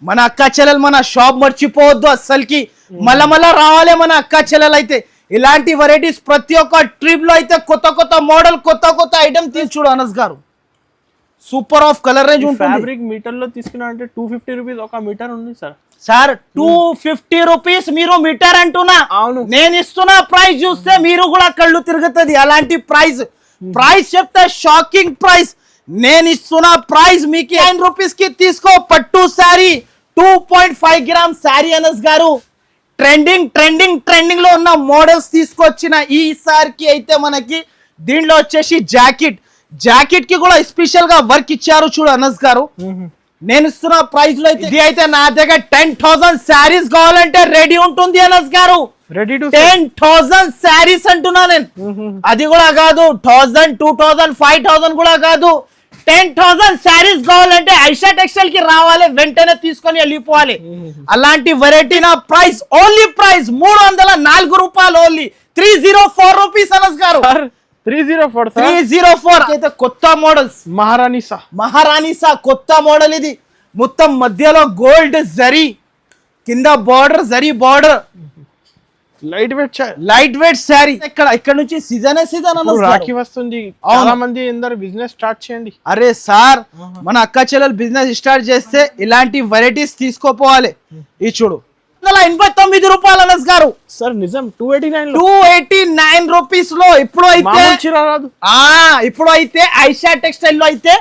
మన అక్క చెల్లెలు మన షాప్ మర్చిపోవద్దు అస్సలకి. మళ్ళా రావాలి మన అక్క చెల్లెలు అయితే. ఇలాంటి వెరైటీస్ ప్రతి ఒక్క ట్రిప్ లో అయితే కొత్త కొత్త మోడల్ కొత్త ఐటమ్ తీసి చూడు అనస్ గారు. సూపర్ ఆఫ్ కలర్ రేంజ్ ఉంటుంది. ఫ్యాబ్రిక్ మీటర్ లో తీసుకున్నా అంటే 250 రూపీస్ ఒక మీటర్ ఉంది సార్ 250 రూపీస్ మీరు మీటర్ అంటున్నా. అవును, నేను ఇస్తున్నా ప్రైస్ చూస్తే మీరు కూడా కళ్ళు తిరుగుతుంది. అలాంటి ప్రైస్ చెప్తే షాకింగ్ ప్రైస్. నేను ఇస్తున్న ప్రైస్ మీకు 9 రూపీస్ కి తీసుకో. పట్టు శారీ 2.5 గ్రామ్ శారీ అనస్ గారు. ట్రెండింగ్ లో ఉన్న మోడల్స్ తీసుకొచ్చిన ఈసారికి అయితే మనకి దీంట్లో వచ్చేసి జాకెట్ కి కూడా స్పెషల్ గా వర్క్ ఇచ్చారు చూడు అనస్ గారు. నేను ఇస్తున్న ప్రైస్ లో ఇది అయితే నా దగ్గర 10,000 శారీస్ కావాలంటే రెడీ ఉంటుంది అనస్ గారు. 10,000 శారీస్ అంటున్నా నేను. అది కూడా కాదు 1000, 2000, 5000 కూడా కాదు. 10,000 శారీస్ కావాలంటే ఐషా టెక్స్టైల్ కి రావాలి, వెంటనే తీసుకొని వెళ్ళిపోవాలి. అలాంటి వెరైటీ నా ప్రైస్ ఓన్లీ ప్రైస్ 304 రూపాయలు. ఓన్లీ 304 రూపీస్ అనస్ గారు. 304 అయితే కొత్త మోడల్స్. మహారాణిసా కొత్త మోడల్ ఇది. మొత్తం మధ్యలో గోల్డ్ జరీ, కింద border zari border, light weight sari. ఇక్కడ నుంచి సీజన్ రాఖీ వస్తుంది. చాలా మంది బిజినెస్ స్టార్ట్ చేయండి. అరే సార్, మన అక్క చెల్లెలు బిజినెస్ స్టార్ట్ చేస్తే ఇలాంటి వెరైటీస్ తీసుకోపోవాలి. ఇది చూడు 89 రూపాయలు అనస్ గారు. సార్ నిజం 289 రూపీస్ లో. ఇప్పుడు అయితే ఐషా టెక్స్టైల్ లో అయితే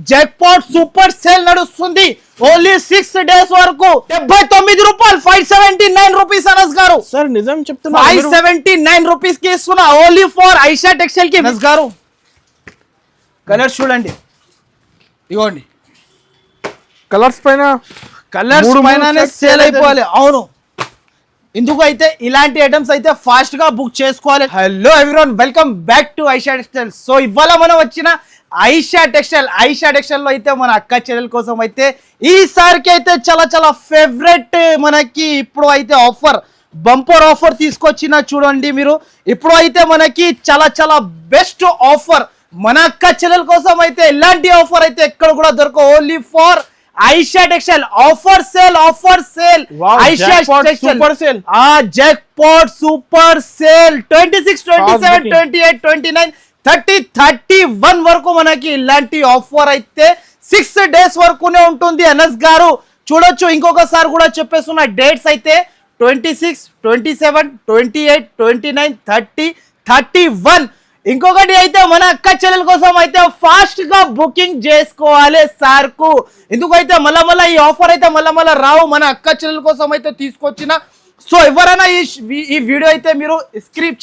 జాక్పాట్ సూపర్ సేల్ నడుస్తుంది. ఓన్లీ 6 డేస్ వరకు 79 రూపాయలు. 579 రూపీస్ అనస్ గారు. సార్ నిజం చెప్తున్నా 579 రూపీస్ కి ఇస్తున్నా ఓన్లీ ఫర్ ఐషా టెక్స్టైల్ కి అనస్ గారు. కలర్స్ చూడండి, ఇగోండి. కలర్స్ పైన సేల్ అయిపోవాలి. అవును, ఇందుకు అయితే ఇలాంటి ఐటమ్స్ అయితే ఫాస్ట్ గా బుక్ చేసుకోవాలి. Hello everyone, welcome back to Aisha textile. So ఇవాళ మనం వచ్చిన ఐషా టెక్స్టైల్ లో అయితే మన అక్క చెల్లెల కోసం అయితే ఈసారికి అయితే చాలా ఫేవరెట్ మనకి ఇప్పుడు అయితే బంపర్ ఆఫర్ తీసుకొచ్చిన చూడండి మీరు. ఇప్పుడు అయితే మనకి చాలా బెస్ట్ ఆఫర్ మన అక్క చెల్లెల కోసం అయితే. ఇలాంటి ఆఫర్ అయితే ఎక్కడ కూడా దొరకవు. Only for Aisha textile offer sale. Aisha super sale, jackpot super sale 26, 27, 28, 29, 30, 31 వరకు మనకి ఇలాంటి ఆఫర్ అయితే 6 డేస్ వరకునే ఉంటుంది అనస్ గారు. చూడొచ్చు, ఇంకొకసారి కూడా చెప్పేస్తున్న డేట్స్ అయితే 26, 27, 28, 29, 30, 31. ఇంకొకటి అయితే మన అక్క చెల్లెల కోసం అయితే ఫాస్ట్ గా బుకింగ్ చేసుకోవాలి సార్ కు. ఎందుకైతే మళ్ళా ఈ ఆఫర్ అయితే మళ్ళా రావు. మన అక్క చెల్లెల కోసం అయితే తీసుకొచ్చిన. సో ఎవరైనా ఈ వీడియో అయితే మీరు స్క్రిప్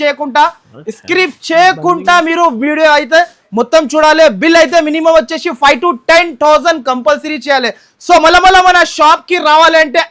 చేయకుండా మీరు వీడియో అయితే మొత్తం చూడాలి. బిల్ అయితే మినిమం వచ్చేసి 5,000 to 10,000 కంపల్సరీ చేయాలి. సో మళ్ళా మన షాప్ కి రావాలి అంటే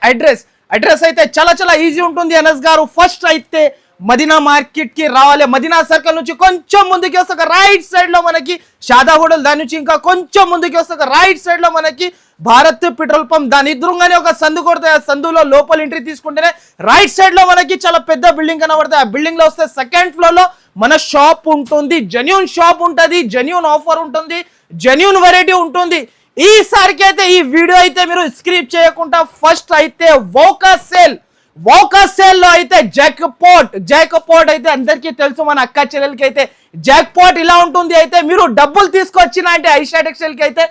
అడ్రస్ అయితే చాలా ఈజీ ఉంటుంది అనస్ గారు. ఫస్ట్ అయితే మదీనా మార్కెట్ కి రావాలి. మదీనా సర్కిల్ నుంచి కొంచెం ముందుకి వస్తే రైట్ సైడ్ లో మనకి షాదా హోటల్, దాని నుంచి ఇంకా కొంచెం ముందుకి వస్తే రైట్ సైడ్ లో మనకి భారత్ పెట్రోల్ పంప్, దాని ఎదురుగానే ఒక సందు కొడితే ఆ సందులో లోపల ఎంట్రీ తీసుకుంటేనే రైట్ సైడ్ లో మనకి చాలా పెద్ద బిల్డింగ్ కనబడుతుంది. ఆ బిల్డింగ్ లో వస్తే సెకండ్ ఫ్లోర్ లో మన షాప్ ఉంటుంది. జెన్యూన్ షాప్ ఉంటుంది, జెన్యూన్ ఆఫర్ ఉంటుంది, జెన్యూన్ వెరైటీ ఉంటుంది. ఈసారికి అయితే ఈ వీడియో అయితే మీరు స్క్రిప్ చేయకుండా ఫస్ట్ అయితే వోకా సేల్ లో అయితే జాక్పాట్ అయితే అందరికీ తెలుసు. మన అక్క చెల్లెలకి అయితే జాక్పాట్ ఇలా ఉంటుంది. అయితే మీరు డబ్బులు తీసుకొచ్చిన అంటే ఐషా టెక్స్టైల్ కి అయితే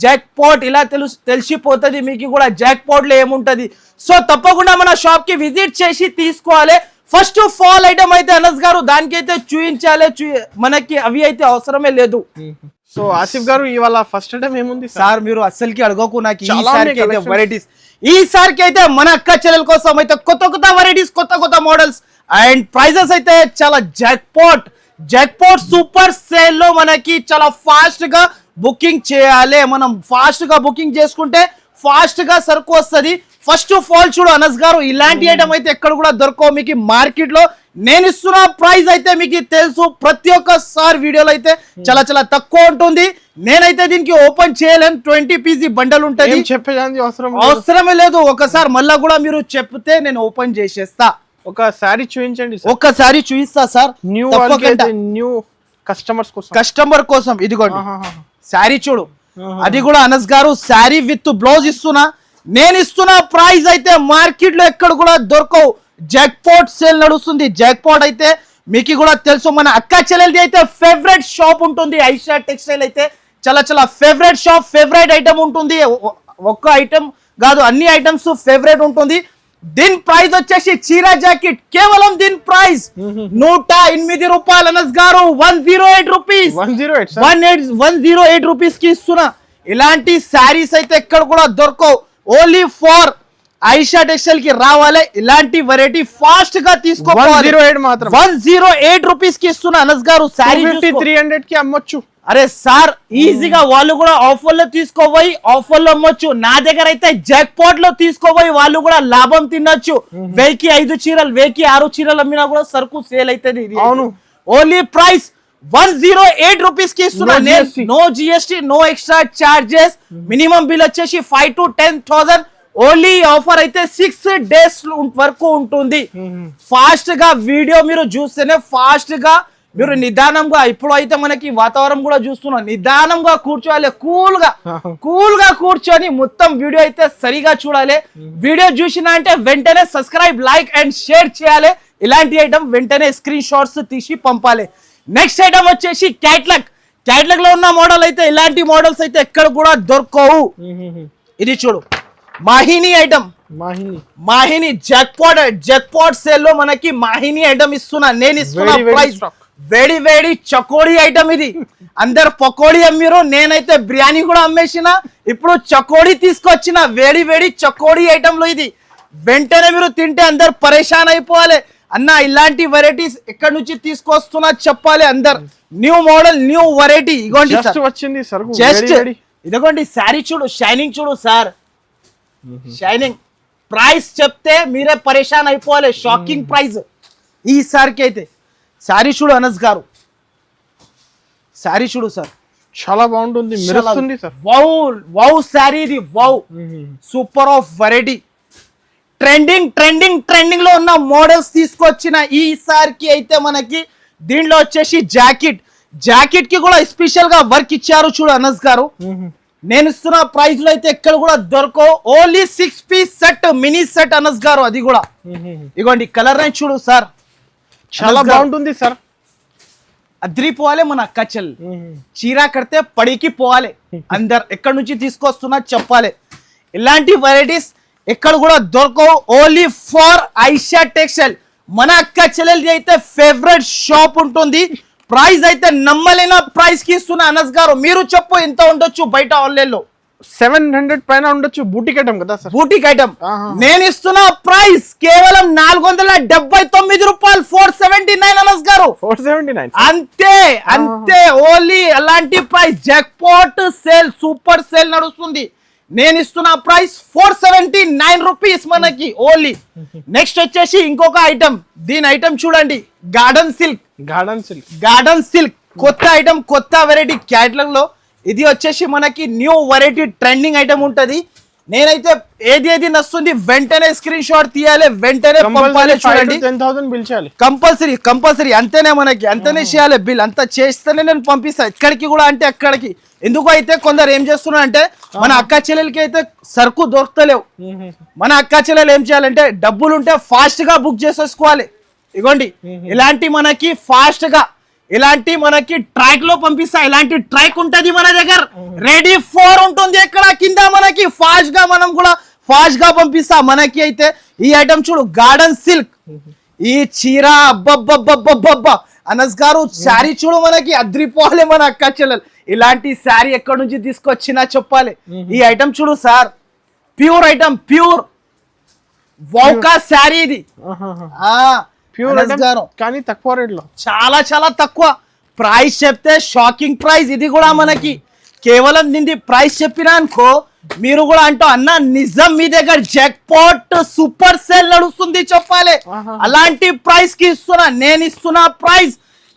జాక్పాట్ ఇలా తెలిసిపోతుంది మీకు కూడా జాక్పాట్ లో ఏముంటది. సో తప్పకుండా మన షాప్ కి విజిట్ చేసి తీసుకోవాలి. ఫస్ట్ ఫాల్ ఐటమ్ అయితే అనస్ గారు దానికైతే చూపించాలి. మనకి అవి అయితే అవసరమే లేదు. సో ఆసిఫ్ గారు ఇవాళ ఫస్ట్ ఐటమ్ ఏముంది సార్? మీరు అస్సలకి అడగకు నాకు. ఈసారికి అయితే మన అక్క చెల్లెల కోసం అయితే కొత్త వెరైటీస్, కొత్త మోడల్స్ అండ్ ప్రైజెస్ అయితే చాలా జాక్పాట్ సూపర్ సేల్ లో మనకి చాలా ఫాస్ట్ గా బుకింగ్ చేయాలి. మనం ఫాస్ట్ గా బుకింగ్ చేసుకుంటే ఫాస్ట్ గా సరుకు వస్తుంది. ఫస్ట్ ఆఫ్ ఆల్ చూడు అనస్ గారు, ఇలాంటి ఐటమ్ అయితే ఎక్కడ కూడా దొరకవు మీకు మార్కెట్ లో. నేను ఇస్తున్న ప్రైస్ అయితే మీకు తెలుసు. ప్రతి ఒక్కసారి వీడియోలో అయితే చాలా తక్కువ ఉంటుంది. నేనైతే దీనికి ఓపెన్ చేయలేను. 20 పీసీ బండల్ ఉంటుంది. చెప్పేదానికి అవసరమే లేదు. ఒకసారి మళ్ళా కూడా మీరు చెప్తే నేను ఓపెన్ చేసేస్తా. ఒక సారీ చూపించండి. ఒక్కసారి చూపిస్తా సార్. న్యూ కస్టమర్ కోసం ఇదిగోండి శారీ చూడు. అది కూడా అనస్ గారు శారీ విత్ బ్లౌజ్ ఇస్తున్నా. నేను ఇస్తున్న ప్రైస్ అయితే మార్కెట్ లో ఎక్కడ కూడా దొరకవు. జాక్పాట్ సేల్ నడుస్తుంది. జాక్పాట్ అయితే మీకు కూడా తెలుసు, మన అక్క చెల్లెలది అయితే ఫేవరెట్ షాప్ ఉంటుంది. ఐషా టెక్స్టైల్ అయితే చాలా చాలా ఫేవరెట్ షాప్, ఫేవరెట్ ఐటమ్ ఉంటుంది. ఒక్క ఐటమ్ కాదు, అన్ని ఐటమ్స్ ఫేవరెట్ ఉంటుంది. దీని ప్రైస్ వచ్చేసి చీరా జాకెట్ కేవలం దీని ప్రైస్ 108 రూపాయలు. అనస్ గారు 108 రూపీస్, 108 రూపీస్ కి ఇస్తున్నా. ఇలాంటి శారీస్ అయితే ఎక్కడ కూడా దొరకవు. ఓన్లీ ఫర్ ఐషా టెక్స్టైల్ కి రావాలి. ఇలాంటి వెరైటీ ఫాస్ట్ గా తీసుకోవాలి. 108 రూపీస్ కి ఇస్తున్నా. అనస్ గారు శారీ 300 కి అమ్మొచ్చు. అరే సార్, ఈజీగా వాళ్ళు కూడా ఆఫర్ లో తీసుకోపోయి ఆఫర్ లో అమ్మొచ్చు. నా దగ్గర అయితే జాక్పాట్ లో తీసుకోపోయి వాళ్ళు కూడా లాభం తినొచ్చు. 1000కి 5 చీరలు, 1000కి 6 చీరలు అమ్మినా కూడా సరుకు సేల్ అవుతుంది. అవును, ఓన్లీ ప్రైస్ 108 రూపీస్ కి ఇస్తున్నా. No GST, no extra charges. Minimum bill వచ్చేసి 5,000 to 10,000. ఓన్లీ ఆఫర్ అయితే 6 days వరకు ఉంటుంది. ఫాస్ట్ గా వీడియో మీరు చూస్తేనే ఫాస్ట్ గా మీరు నిదానంగా, ఇప్పుడు అయితే మనకి వాతావరణం కూడా చూస్తున్నాం, నిదానంగా కూర్చోవాలి. కూల్ గా కూర్చొని మొత్తం వీడియో అయితే సరిగా చూడాలి. వీడియో చూసినా అంటే వెంటనే సబ్స్క్రైబ్, లైక్ అండ్ షేర్ చేయాలి. ఇలాంటి ఐటమ్ వెంటనే స్క్రీన్ షాట్స్ తీసి పంపాలి. నెక్స్ట్ ఐటమ్ వచ్చేసి క్యాట్లాగ్ లో ఉన్న మోడల్ అయితే ఇలాంటి మోడల్స్ అయితే ఎక్కడ కూడా దొరకవు. ఇది చూడు, మాహిని ఐటమ్, మాహిని జాక్పాట్ సేల్ లో మనకి మాహిని ఐటమ్ ఇస్తున్నా. నేను ఇస్తున్నా ప్రైస్ వేడి చకోడీ ఐటమ్. ఇది అందరు పకోడీ అమ్మిరు, నేనైతే బిర్యానీ కూడా అమ్మేసిన. ఇప్పుడు చకోడీ తీసుకొచ్చిన, వేడి చకోడీ ఐటమ్ లో ఇది. వెంటనే మీరు తింటే అందరు పరేషాన్ అయిపోవాలి. అన్న ఇలాంటి వెరైటీస్ ఎక్కడి నుంచి తీసుకొస్తున్నా చెప్పాలి అందరు. New model, new variety. ఇగోండి వచ్చింది జస్ట్ ఇదిగోండి శారీ చూడు, షైనింగ్ చూడు సార్, షైనింగ్. ప్రైస్ చెప్తే మీరే పరేషాన్ అయిపోవాలి. షాకింగ్ ప్రైస్ ఈసారికి అయితే. శారీ చూడు అనస్ గారు, శారీ చూడు సార్, చాలా బాగుంటుంది, మెరుస్తుంది సార్. వౌ శారీ ఇది, wow super of variety. Trending లో ఉన్న మోడల్స్ తీసుకొచ్చిన ఈసారికి అయితే మనకి దీంట్లో వచ్చేసి జాకెట్ కి కూడా స్పెషల్ గా వర్క్ ఇచ్చారు చూడు అనస్ గారు. నేను ఇస్తున్న ప్రైస్ లో అయితే ఎక్కడ కూడా దొరకవు. Only 6 piece set, mini set Anas గారు. అది కూడా ఇగోండి కలర్ రేంజ్ చూడు సార్, చాలా బాగుంటుంది సార్. అద్రిపోవాలి మన అక్క చెల్లి. చీరా కడితే పడికి పోవాలి. అందరు ఎక్కడి నుంచి తీసుకొస్తున్నా చెప్పాలి. ఇలాంటి వెరైటీస్ ఎక్కడ కూడా దొరకవు. Only for Aisha textile. మన అక్క చెల్లెలది అయితే ఫేవరెట్ షాప్ ఉంటుంది. ప్రైస్ అయితే నమ్మలేని ప్రైస్ కి ఇస్తున్నా అనస్ గారు. మీరు చెప్పు ఎంత ఉండొచ్చు బయట ఆన్లైన్ లో? 700 పైన ఉండొచ్చు. బూటిక్ ఐటమ్ కదా సార్, బూటిక్ ఐటమ్. నేను ఇస్తున్న ప్రైస్ కేవలం 479 రూపాయలు, 479 అనస్ గారు. 479 అంతే. ఓన్లీ అలాంటి price. Jackpot sale, super sale నడుస్తుంది. నేను ఇస్తున్న ప్రైస్ 479 రూపీస్ మనకి ఓన్లీ. నెక్స్ట్ వచ్చేసి ఇంకొక ఐటమ్. దీని ఐటమ్ చూడండి, గార్డెన్ సిల్క్ కొత్త ఐటమ్, కొత్త వెరైటీ క్యాటలాగ్ లో. ఇది వచ్చేసి మనకి న్యూ వెరైటీ ట్రెండింగ్ ఐటమ్ ఉంటది. నేనైతే ఏది నస్తుంది వెంటనే స్క్రీన్ షాట్ తీయాలి, వెంటనే పంపాలి. చూడండి 10,000 బిల్ చేయాలి కంపల్సరీ. అంతేనే మనకి, అంతనే చేయాలి బిల్. అంతా చేస్తేనే నేను పంపిస్తాను ఎక్కడికి కూడా అంటే అక్కడికి. ఎందుకు అయితే కొందరు ఏం చేస్తున్నారు అంటే, మన అక్క చెల్లెలకి అయితే సరుకు దొరకలేవు. మన అక్క చెల్లెలు ఏం చేయాలంటే, డబ్బులు ఉంటే ఫాస్ట్ గా బుక్ చేసేసుకోవాలి. ఇగోండి ఇలాంటి మనకి ఫాస్ట్ గా, ఇలాంటి మనకి ట్రాక్ లో పంపిస్తా. ఇలాంటి ట్రాక్ ఉంటది మన దగ్గర, రెడీ 4 ఉంటుంది ఎక్కడ కింద మనకి. ఫాస్ట్ గా మనం కూడా ఫాస్ట్ గా పంపిస్తా. మనకి అయితే ఈ ఐటమ్ చూడు, గార్డెన్ సిల్క్. ఈ చీర అబ్బబ్బబ్బబ్బబ్బబ్బా అనస్ గారు, శారీ చూడు మనకి అద్రిపోవాలి మన అక్క చెల్లెలు. ఇలాంటి శారీ ఎక్కడి నుంచి తీసుకొచ్చినా చెప్పాలి. ఈ ఐటమ్ చూడు సార్, ప్యూర్ ఐటమ్, ప్యూర్ వౌకా శారీ ఇది. ప్యూర్ గారు కానీ తక్కువ రేట్ లో, చాలా తక్కువ ప్రైస్ చెప్తే షాకింగ్ ప్రైస్. ఇది కూడా మనకి కేవలం దీని ప్రైస్ చెప్పినా అనుకో, మీరు కూడా అంటూ అన్న నిజం మీ దగ్గర జాక్పాట్ సూపర్ సేల్ నడుస్తుంది చెప్పాలి. అలాంటి ప్రైస్ కి ఇస్తున్నా. నేను ఇస్తున్న ప్రైస్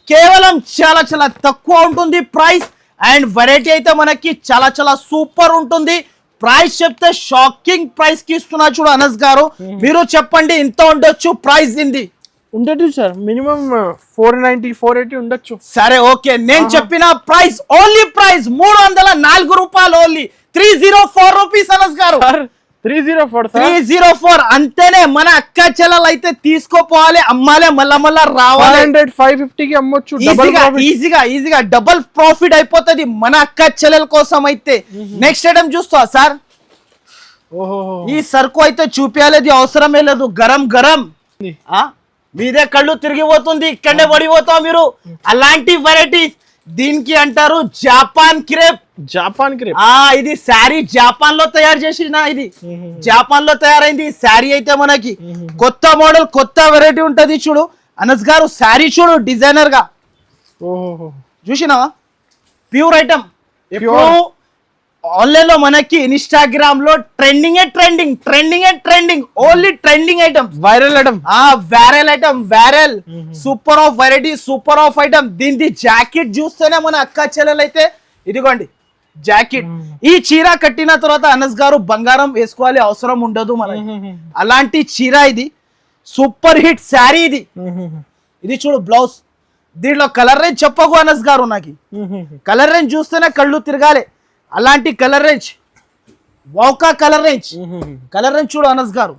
కేవలం చాలా తక్కువ ఉంటుంది ప్రైస్. అండ్ వెరైటీ అయితే మనకి చాలా సూపర్ ఉంటుంది. ప్రైస్ చెప్తే షాకింగ్ ప్రైస్ కి ఇస్తున్నా చూడు అనస్ గారు. మీరు చెప్పండి ఎంత ఉండొచ్చు ప్రైస్ దీనిది? ఉండొచ్చు సార్, మినిమం 490 480 ఉండొచ్చు. సరే ఓకే, నేను చెప్పిన ప్రైస్ ఓన్లీ ప్రైస్ 304 రూపాయలు, ఓన్లీ 304 రూపీస్ అనస్ గారు. 304 సార్. 304 అంతేనే. మన అక్క చెల్లెలు అయితే తీసుకోపోవాలి, అమ్మాలే, మళ్ళా రావాలి. 500 550 కి అమ్మొచ్చు. Double profit. ఈజీగా డబుల్ ప్రాఫిట్ అయిపోతుంది మన అక్క చెల్లెల కోసం అయితే. నెక్స్ట్ ఐటమ్ చూస్తా సార్. ఓహో, ఈ సరుకు అయితే చూపించాలి అవసరమే లేదు. గరం మీదే కళ్ళు తిరిగిపోతుంది, ఇక్కడనే పడిపోతాం మీరు. అలాంటి వెరైటీస్ దీనికి అంటారు జాపాన్ క్రేప్. Japan crepe. ఇది శారీ జాపాన్ లో తయారు చేసిన, ఇది జాపాన్ లో తయారైంది శారీ అయితే. మనకి కొత్త మోడల్, కొత్త వెరైటీ ఉంటది చూడు అనస్ గారు. శారీ చూడు డిజైనర్ గా. ఓహో, చూసినావా? Pure item. ఇప్పుడు ఆన్లైన్ లో మనకి ఇన్స్టాగ్రామ్ లో trending only trending item, viral item. Viral super of variety, super of item. దీని జాకెట్ చూస్తేనే మన అక్క చెల్లెలు అయితే ఇదిగోండి జాకెట్. ఈ చీర కట్టిన తర్వాత అనస్ గారు బంగారం వేసుకోవాలి అవసరం ఉండదు మనకి. అలాంటి చీర ఇది. సూపర్ హిట్ శారీ ఇది. ఇది చూడు బ్లౌజ్. దీంట్లో కలర్ రేంజ్ చెప్పకు అనస్ గారు. నాకు కలర్ రేంజ్ చూస్తేనే కళ్ళు తిరగాలి. అలాంటి కలర్ రేంజ్, వౌకా కలర్ రేంజ్ చూడు అనస్ గారు.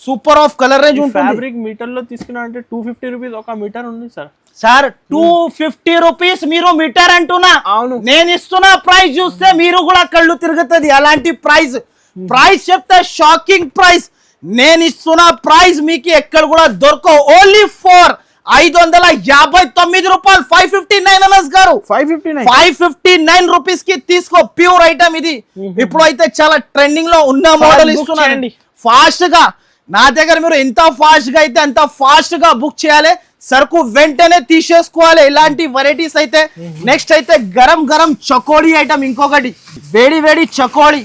సూపర్ ఆఫ్ కలర్ రేంజ్ ఉంటుంది. ఫ్యాబ్రిక్ మీటర్ లో తీసుకున్నా అంటే 250 రూపీస్ ఒక మీటర్ ఉంది సార్. సార్ 250 రూపీస్ మీరు మీటర్ అంటున్నా. అవును, నేను ఇస్తున్న ప్రైస్ చూస్తే మీరు కూడా కళ్ళు తిరుగుతుంది. అలాంటి ప్రైస్ చెప్తే షాకింగ్ ప్రైస్. నేను ఇస్తున్న ప్రైస్ మీకు ఎక్కడ కూడా దొరకవు. ఓన్లీ ఫర్ 559 రూపాయలు. 559 అనస్ గారు. 559 రూపీస్ కి తీసుకో. ప్యూర్ ఐటమ్ ఇది. ఇప్పుడు అయితే చాలా ట్రెండింగ్ లో ఉన్న మోడల్ ఇస్తున్నాను. ఫాస్ట్ గా నా దగ్గర మీరు ఎంత ఫాస్ట్ గా అయితే అంత ఫాస్ట్ గా బుక్ చేయాలి. సరుకు వెంటనే తీసేసుకోవాలి. ఇలాంటి వెరైటీస్ అయితే. నెక్స్ట్ అయితే గరం చకోడీ ఐటమ్. ఇంకొకటి వేడి చకోడీ.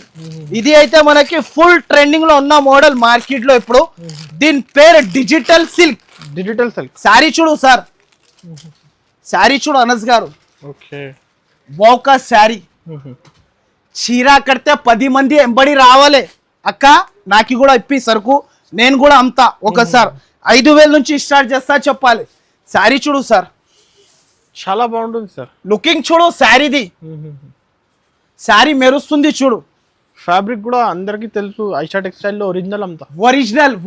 ఇది అయితే మనకి ఫుల్ ట్రెండింగ్ లో ఉన్న మోడల్ మార్కెట్ లో ఇప్పుడు. దీని పేరు డిజిటల్ సిల్క్. శారీ చూడు సార్. శారీ చూడు అనస్ గారు. వోకా శారీ. చీర కడితే 10 మంది ఎంబడి రావాలి. అక్క నాకు కూడా ఇప్పి సరుకు, నేను కూడా అమ్ముతా. ఒకసారి 5,000 నుంచి స్టార్ట్ చేస్తా చెప్పాలి. శారీ చూడు సార్, చాలా బాగుంటుంది సార్. లుకింగ్ చూడు శారీది. శారీ మెరుస్తుంది చూడు. ఫ్యాబ్రిక్ కూడా అందరికి తెలుసు, ఐషా టెక్స్టైల్ లో ఒరిజినల్ అంతా.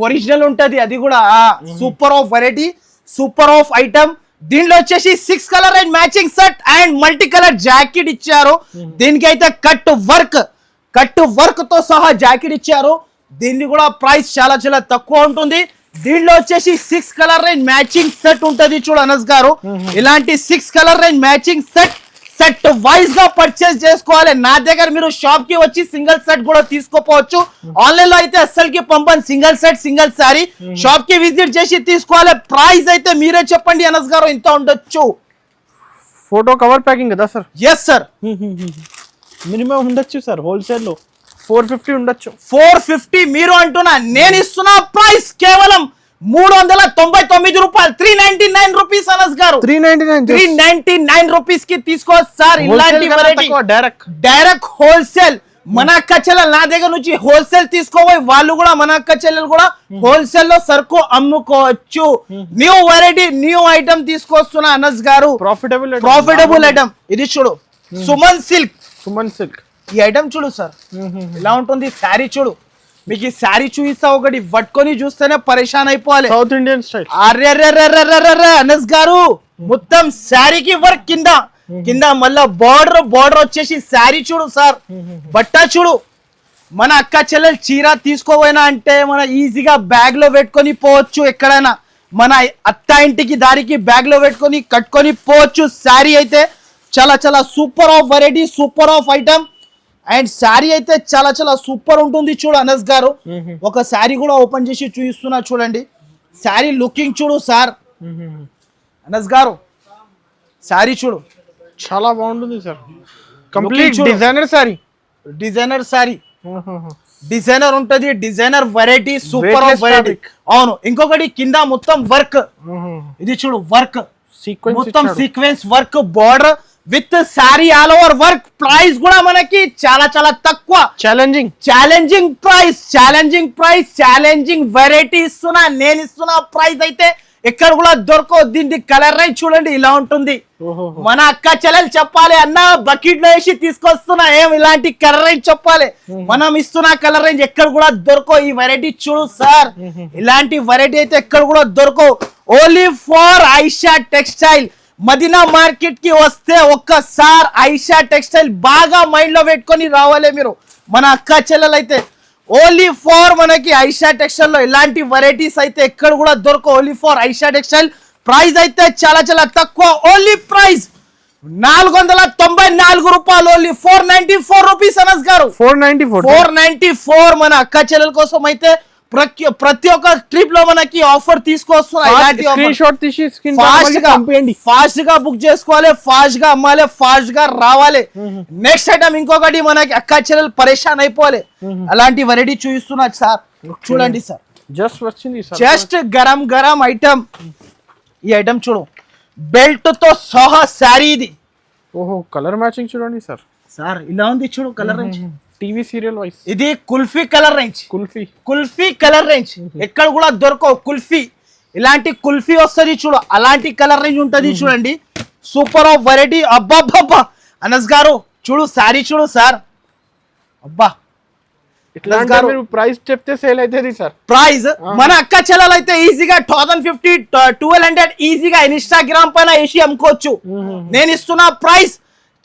ఒరిజినల్ ఉంటది. అది కూడా super of variety, super of item. దీనిలో వచ్చేసి 6 colour and matching set and multi colour jacket ఇచ్చారు. దీనికి అయితే కట్ వర్క్ తో సహా జాకెట్ ఇచ్చారు. దీన్ని కూడా ప్రైస్ చాలా తక్కువ ఉంటుంది. దీనిలో వచ్చేసి 6 కలర్ రేంజ్ మ్యాచింగ్ సెట్ ఉంటది చూడు అనస్ గారు. ఇలాంటి 6 colour range matching set wise గా పర్చేస్ చేసుకోవాలి. నా దగ్గర మీరు షాప్ కి వచ్చి సింగిల్ సెట్ కూడా తీసుకోపోవచ్చు. ఆన్లైన్ లో అయితే అస్సలకి పంపండి. Single set single sorry shop కి విజిట్ చేసి తీసుకోవాలి. ప్రైస్ అయితే మీరే చెప్పండి అనస్ గారు ఎంత ఉండొచ్చు. ఫోటో కవర్ ప్యాకింగ్ కదా సార్? Yes sir. మినిమం ఉండొచ్చు సార్ హోల్సేల్ లో 450 ఉండొచ్చు. 450 మీరు అంటున్నా. నేను ఇస్తున్న ప్రైస్ కేవలం 399 రూపాయలు. 399 రూపీస్ అనస్ గారు. 399 రూపీస్ కి తీసుకో సార్. ఇలాంటి డైరెక్ట్ హోల్సేల్. మన అక్క చెల్లెలు నా దగ్గర నుంచి హోల్సేల్ తీసుకోవాలి. వాళ్ళు కూడా మన అక్క చెల్లెలు కూడా హోల్సేల్ లో సరుకు అమ్ముకోవచ్చు. న్యూ వెరైటీ, న్యూ ఐటమ్ తీసుకొస్తున్నా అనస్ గారు. Profitable item. ఇది చూడు సుమన్ సిల్క్. ఈ ఐటమ్ చూడు సార్ ఇలా ఉంటుంది. శారీ చూడు. మీకు ఈ శారీ చూపిస్తా, ఒకటి పట్టుకొని చూస్తేనే పరేషాన్ అయిపోవాలి. South Indian style. అర్రెర్రెర్రెర్రెర్రెర్రె అనస్ గారు మొత్తం శారీకి వర్క్ కింద మళ్ళా బార్డర్ వచ్చేసి శారీ చూడు సార్. బట్ట చూడు. మన అక్క చెల్లెలు చీర తీసుకోపోయినా అంటే మన ఈజీగా బ్యాగ్ లో పెట్టుకొని పోవచ్చు. ఎక్కడైనా మన అత్త ఇంటికి దారికి బ్యాగ్ లో పెట్టుకొని కట్టుకొని పోవచ్చు. శారీ అయితే చాలా super of variety, super of item. And sari అయితే చాలా సూపర్ ఉంటుంది చూడు అనస్ గారు. ఒక శారీ కూడా ఓపెన్ చేసి చూపిస్తున్నా చూడండి. శారీ లుకింగ్ చూడు సార్ అనస్ గారు. శారీ చూడు చాలా బాగుంటుంది sir. Complete designer sari. Designer ఉంటది. Designer variety, super of variety. అవును. ఇంకొకటి కింద మొత్తం వర్క్. ఇది చూడు వర్క్, మొత్తం sequence work, border with sari all over work. Price కూడా మనకి చాలా తక్కువ. ఛాలెంజింగ్ ప్రైస్, ఛాలెంజింగ్ వెరైటీ ఇస్తున్నా. నేను ఇస్తున్న ప్రైస్ అయితే ఎక్కడ కూడా దొరకవు. దీని కలర్ రేంజ్ చూడండి ఇలా ఉంటుంది. మన అక్క చెల్లెలు చెప్పాలి అన్న బకెట్ లో వేసి తీసుకొస్తున్నా ఏం ఇలాంటి కలర్ రేంజ్ చెప్పాలి. మనం ఇస్తున్న కలర్ రేంజ్ ఎక్కడ కూడా దొరకవు. ఈ వెరైటీ చూడు సార్, ఇలాంటి వెరైటీ అయితే ఎక్కడ కూడా దొరకవు. Only for Aisha textile. Madina market కి వస్తే ఒక్కసారి ఐషా టెక్స్టైల్ బాగా మైండ్ లో పెట్టుకొని రావాలి మీరు. మన అక్క చెల్లెలు అయితే ఓన్లీ ఫర్ మనకి ఐషా టెక్స్టైల్ లో ఇలాంటి వెరైటీస్ అయితే ఎక్కడ కూడా దొరకవు. Only for Aisha textile. Price అయితే చాలా చాలా తక్కువ. ఓన్లీ ప్రైస్ 494 రూపాయలు. ఓన్లీ 494 రూపీస్ అనస్ గారు. 494 మన అక్క చెల్లెల కోసం అయితే ప్రతి ఒక్క ట్రిప్ లో మనకి ఆఫర్ తీసుకొస్తున్నాయి. ఫాస్ట్ గా బుక్ చేసుకోవాలి, ఫాస్ట్ గా అమ్మాలి, ఫాస్ట్ గా రావాలి. నెక్స్ట్ ఐటమ్ ఇంకొకటి మనకి అక్క చెల్లెలు పరేషాన్ అయిపోవాలి. అలాంటి వెరైటీ చూపిస్తున్నా సార్. చూడండి సార్, జస్ట్ గరం గరం ఐటమ్. ఈ ఐటమ్ చూడు, బెల్ట్ తో సహా శారీ ఇది. ఓహో, కలర్ మ్యాచింగ్ చూడండి సార్. సార్ ఇలా ఉంది చూడు colour range. TV serial wise ఇది kulfi colour range. Kulfi colour range ఎక్కడ కూడా దొరకవు. కుల్ఫీ ఇలాంటి కుల్ఫీ వస్తుంది చూడు, అలాంటి కలర్ రేంజ్ ఉంటది చూడండి. Super of variety. అబ్బా అనస్ గారు చూడు శారీ చూడు సార్. అబ్బా ప్రైస్ చెప్తే సేల్ అవుతుంది సార్. ప్రైస్ మన అక్క చెల్లెలు అయితే ఈజీగా 1050 1200 ఈజీగా ఇన్స్టాగ్రామ్ పైన వేసి అమ్ముకోవచ్చు. నేను ఇస్తున్న ప్రైస్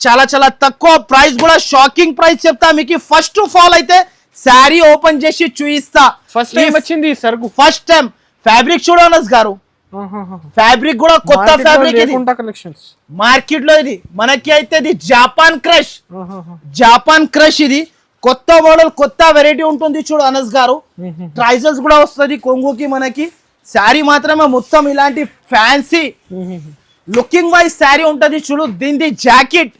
చాలా చాలా తక్కువ ప్రైస్. కూడా షాకింగ్ ప్రైస్ చెప్తా మీకు. ఫస్ట్ ఆఫ్ ఆల్ అయితే శారీ ఓపెన్ చేసి చూపిస్తా. ఫస్ట్ టైం వచ్చింది సరుకు. ఫస్ట్ టైం ఫ్యాబ్రిక్ చూడనస్ గారు. ఫ్యాబ్రిక్ కూడా కొత్త ఫ్యాబ్రిక్ ఇది మార్కెట్ లో. ఇది మనకి అయితే ఇది జాపాన్ క్రష్. ఇది కొత్త మోడల్, కొత్త వెరైటీ ఉంటుంది చూడు అనస్ గారు. ట్రైజల్స్ కూడా వస్తుంది కొంగుకి మనకి. శారీ మాత్రమే మొత్తం ఇలాంటి ఫ్యాన్సీ లుకింగ్ వైజ్ శారీ ఉంటది చూడు. దీని జాకెట్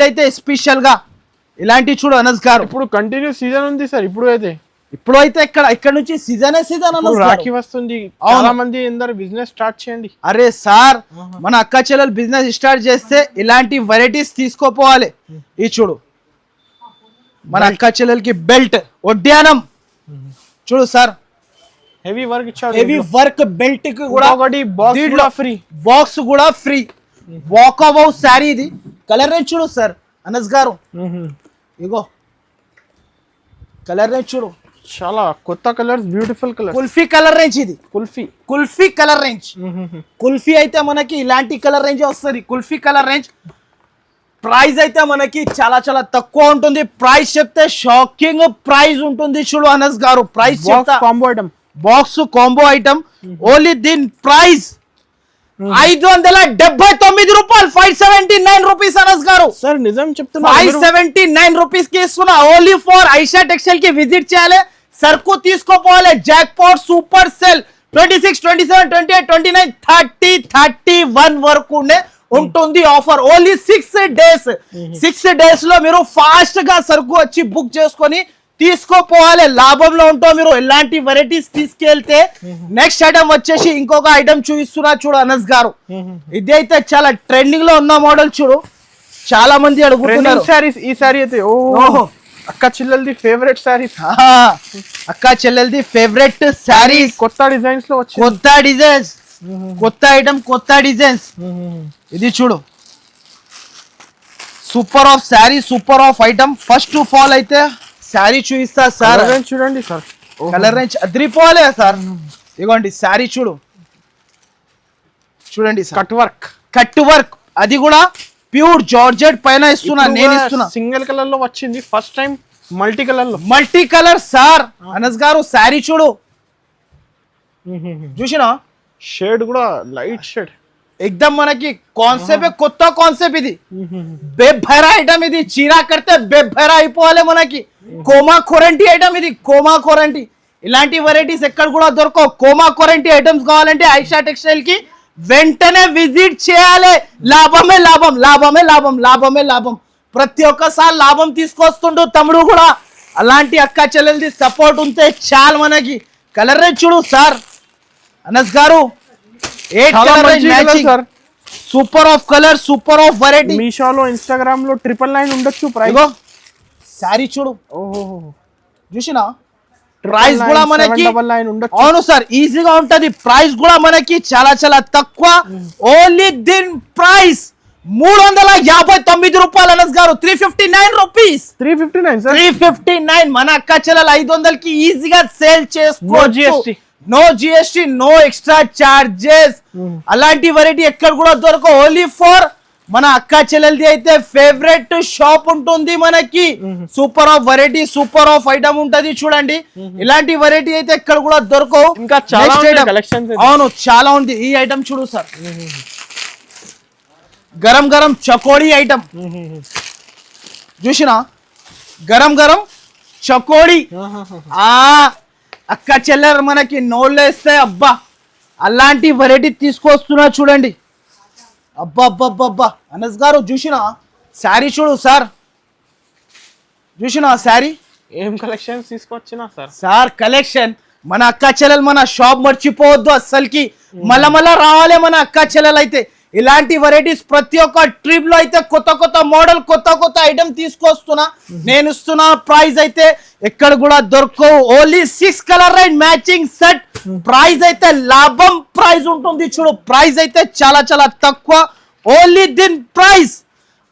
అయితే స్పెషల్ గా ఇలాంటి చూడు అనస్ గారు. ఇప్పుడు కంటిన్యూ సీజన్ ఉంది సార్. ఇప్పుడు అయితే ఇక్కడ నుంచి సీజన్ రాఖీ వస్తుంది. చాలా మంది అందరు బిజినెస్ స్టార్ట్ చేయండి. అరే సార్, మన అక్క చెల్లెలు బిజినెస్ స్టార్ట్ చేస్తే ఇలాంటి వెరైటీస్ తీసుకోపోవాలి. ఈ చూడు మన అక్క చెల్లెలకి బెల్ట్ ఒడ్యానం చూడు సార్. హెవీ వర్క్ ఇచ్చారు. హెవీ వర్క్ బెల్ట్ కి కూడా బాక్స్ కూడా ఫ్రీ. Walk above sari. ఇది కలర్ రేంజ్ చూడు సార్ అనస్ గారు. ఇగో కలర్ రేంజ్ చూడు, చాలా కొత్త colours, beautiful colour. Kulfi colour range. ఇది కుల్ఫీ కలర్ రేంజ్. కుల్ఫీ అయితే మనకి ఇలాంటి కలర్ రేంజ్ వస్తుంది. Kulfi colour range. ప్రైస్ అయితే మనకి చాలా చాలా తక్కువ ఉంటుంది. ప్రైస్ చెప్తే షాకింగ్ ప్రైస్ ఉంటుంది చూడు అనస్ గారు. Price box combo item. Only దీని ప్రైస్ 579 రూపాయలు. 579 రూపీస్ అనస్ గారు. సార్ నిజం చెప్తున్నా, 579 రూపీస్ కి ఇస్తున్నా. ఓన్లీ ఫర్ ఐషా టెక్స్టైల్ కి విజిట్ చేయాలి, సరుకు తీసుకోపోవాలి. జాక్ పాట్ సూపర్ సెల్ 26, 27, 28, 29, 30, 31 వరకు ఉంటుంది ఆఫర్. Only 6 days. 6 days లో మీరు ఫాస్ట్ గా సరుకు వచ్చి బుక్ చేసుకొని తీసుకోపోవాలి. లాభంలో ఉంటావు మీరు ఇలాంటి వెరైటీస్ తీసుకెళ్తే. నెక్స్ట్ ఐటమ్ వచ్చేసి ఇంకొక ఐటమ్ చూపిస్తున్నా చూడు అనస్ గారు. ఇది అయితే చాలా ట్రెండింగ్ లో ఉన్న మోడల్ చూడు. చాలా మంది అడుగుతున్నారు ఈ సారీ అయితే. అక్క చెల్లెలది ఫేవరెట్ సారీస్. అక్క చెల్లెలది ఫేవరెట్ సారీస్. కొత్త డిజైన్స్ లో వచ్చి కొత్త ఐటమ్, కొత్త డిజైన్స్. ఇది చూడు super of sari, super of item. First of all అయితే శారీ చూపిస్తా సార్. చూడండి సార్, కలర్ రేంజ్ అదిరిపోలే సార్. ఇదిగోండి శారీ చూడండి సార్. కట్ వర్క్ అది కూడా ప్యూర్ జార్జెట్ పైన ఇస్తున్నా. నేను ఇస్తున్నా సింగిల్ కలర్ లో వచ్చింది. First time multi colour sir. Anas గారు శారీ చూడు, చూసినా షేడ్ కూడా లైట్ షేడ్. एकदम మనకి కాన్సెప్ట్ కొత్త కాన్సెప్ట్. ఇది బేభరా ఐటమ్. ఇది చీరా కడితే బేభరా అయిపోవాలి మనకి. కోమా కొరంటి ఐటమ్. ఇది కోమా కొరంటి. ఇలాంటి వెరైటీస్ ఎక్కడ కూడా దొరకవు. కోమా కొరంటి ఐటమ్స్ కావాలంటే ఐషా టెక్స్టైల్ కి వెంటనే విజిట్ చేయాలి. లాభమే లాభం. ప్రతి ఒక్కసారి లాభం తీసుకొస్తుండు తమ్ముడు కూడా. అలాంటి అక్క చెల్లెలది సపోర్ట్ ఉంటే చాలు మనకి. కలర్ రేంజ్ చూడు సార్ అనస్ గారు. Super of colour, super of variety. మీషోలో, ఇన్స్టాగ్రామ్ లో 999 ఉండొచ్చు ప్రైస్. శారీ చూడు, చూసినా ప్రైస్ కూడా మనకి 799 ఉండొచ్చు. అవును సార్, ఈజీగా ఉంటది. ప్రైస్ కూడా మనకి చాలా చాలా తక్కువ. ఓన్లీ దీని ప్రైస్ 359 రూపాయలు అనస్ గారు. 359 రూపీస్. 359 సార్. 359 మన అక్క చెల్లెలు 500కి ఈజీగా సేల్ చేసుకోవచ్చు. No GST, no extra charges. అలాంటి వెరైటీ ఎక్కడ కూడా దొరకవు. ఓన్లీ ఫర్ మన అక్క చెల్లెలది అయితే ఫేవరెట్ షాప్ ఉంటుంది మనకి. Super of variety, super of item ఉంటది చూడండి. ఇలాంటి వెరైటీ అయితే ఎక్కడ కూడా దొరకవు. ఇంకా చాలా Next item. కలెక్షన్స్. అవును చాలా ఉంది. ఈ ఐటమ్ చూడు సార్, గరం గరం చకోడీ ఐటమ్ చూసినా, గరం గరం చకోడీ. అక్క చెల్లెలు మనకి నోళ్ళేస్తే అబ్బా అలాంటి వెరైటీ తీసుకొస్తున్నా చూడండి. అబ్బా అబ్బా అబ్బా అబ్బా అనస్ గారు చూసినా శారీ చూడు సార్, చూసినా శారీ. ఏం కలెక్షన్స్ తీసుకొచ్చినా సార్? సార్ కలెక్షన్ మన అక్క చెల్లెలు మన షాప్ మర్చిపోవద్దు అస్సలకి. మళ్ళా రావాలి మన అక్క చెల్లెలు అయితే. ఇలాంటి వెరైటీస్ ప్రతి ఒక్క ట్రిప్ లో అయితే కొత్త కొత్త మోడల్, కొత్త కొత్త ఐటమ్ తీసుకొస్తున్నా. నేను ఇస్తున్నా ప్రైస్ అయితే ఎక్కడ కూడా దొరకవు. Only 6 colour right matching set. Price అయితే లాభం ప్రైస్ ఉంటుంది చూడు. ప్రైస్ అయితే చాలా చాలా తక్కువ. ఓన్లీ దీని ప్రైస్